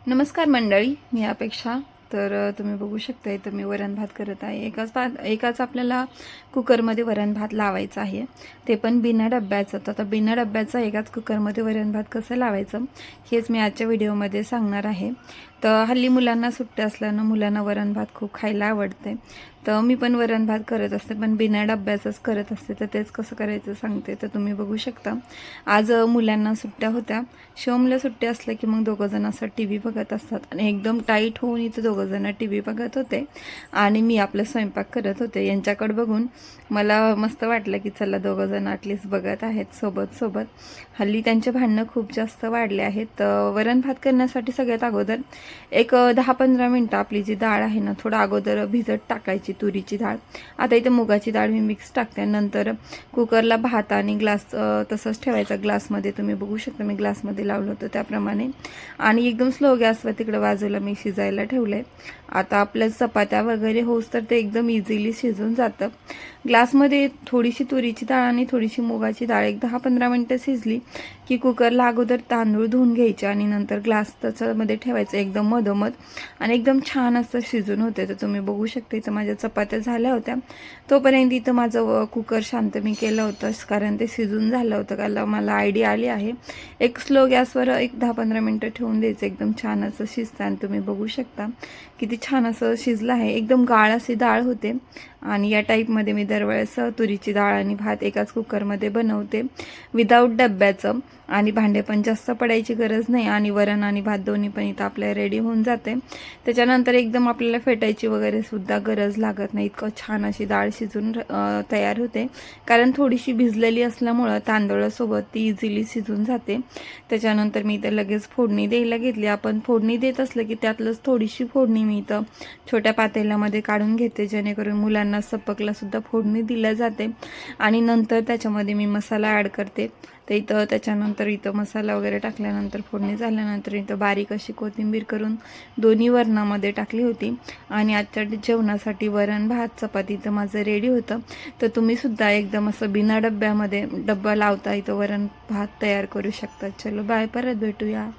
नमस्कार मंडळी, मी अपेक्षा. तुम्ही बघू शकता इथं मी वरण भात करत आहे. एकाच आपल्याला कुकरमध्ये वरण भात लावायचं आहे, ते पण बिना डब्याचं. तर आता बिना डब्याचं एकाच कुकरमध्ये वरण भात कसं लावायचं हेच मी आजच्या व्हिडिओमध्ये सांगणार आहे. तर हल्ली मुलांना सुट्ट्या असल्यानं मुलांना वरण भात खूप खायला आवडते. तर मी पण वरण भात करत असते, पण बिना डब्याचंच करत असते. तर तेच कसं करायचं सांगते. तर तुम्ही बघू शकता आज मुलांना सुट्ट्या होत्या. शिवमला सुट्टी असल्या की मग दोघंजण असं टी व्ही बघत असतात आणि एकदम टाईट होऊन इथं दोघंजण टी व्ही बघत होते आणि मी आपलं स्वयंपाक करत होते. यांच्याकडे बघून मला मस्त वाटलं की चला दोघंजण ॲटलिस्ट बघत आहेत सोबत सोबत. हल्ली त्यांचे भांडणं खूप जास्त वाढले आहेत. वरण भात करण्यासाठी सगळ्यात अगोदर एक 10-15 मिनटं आपली जी डाळ आहे ना, थोडं अगोदर भिजत टाकायची तुरीची डाळ. आता इथं मुगाची डाळ मी मिक्स टाकते. नंतर कुकरला भात आणि ग्लास तसंच ठेवायचा. ग्लासमध्ये तुम्ही बघू शकता मी ग्लासमध्ये लावलं होतं त्याप्रमाणे, आणि एकदम स्लो गॅसवर तिकडं बाजूला मी शिजायला ठेवलं आहे. आता आपल्या चपात्या वगैरे होस तर ते एकदम इझिली शिजून जातं. ग्लासमध्ये थोडीशी तुरीची डाळ आणि थोडीशी मुगाची डाळ एक 10-15 मिनटं शिजली की कुकरला अगोदर तांदूळ धुवून घ्यायचे आणि नंतर ग्लास त्याच्यामध्ये ठेवायचं एकदम मधोमध, आणि एकदम छान असं शिजून होते. तर तुम्ही बघू शकता इथं माझ्या चपात्या झाल्या होत्या. तोपर्यंत इथं माझं कुकर शांत मी केलं होतं, कारण ते शिजून झालं होतं. कारण मला आयडिया आली आहे, एक स्लो गॅसवर एक 10-15 मिनटं ठेवून द्यायचं. एकदम छान असं शिजतं आणि तुम्ही बघू शकता किती छान असं शिजलं आहे. एकदम गाळ अशी डाळ होते. आणि या टाईपमध्ये मी दरवेळेस तुरीची डाळ आणि भात एकाच कुकरमध्ये बनवते विदाऊट डब्याचं, आणि भांडे पण जास्त पडायची गरज नाही, आणि वरण आणि भात दोन्ही पण इथं आपल्या रेडी होऊन जाते. त्याच्यानंतर एकदम आपल्याला फेटायची वगैरे सुद्धा गरज लागत नाही. इतकं छान अशी डाळ शिजून तयार होते, कारण थोडीशी भिजलेली असल्यामुळं तांदळासोबत ती इझिली शिजून जाते. त्याच्यानंतर मी इथं लगेच फोडणी द्यायला घेतली. आपण फोडणी देत असलं की त्यातलंच थोडीशी फोडणी मी इथं छोट्या पातेल्यामध्ये काढून घेते, जेणेकरून मुलांना सपकला सुद्धा फोडणी दिल्या जाते. आणि नंतर त्याच्यामध्ये मी मसाला ॲड करते. तर त्याच्यानंतर इथं मसाला वगैरे टाकल्यानंतर फोडणी झाल्यानंतर इथं बारीक अशी कोथिंबीर करून दोन्ही वरणामध्ये टाकली होती. आणि आजच्या जेवणासाठी वरण भात चपाती तर माझं रेडी होतं. तर तुम्हीसुद्धा एकदम असं बिना डब्यामध्ये डब्बा लावता इथं वरण भात तयार करू शकता. चलो बाय, परत भेटूया.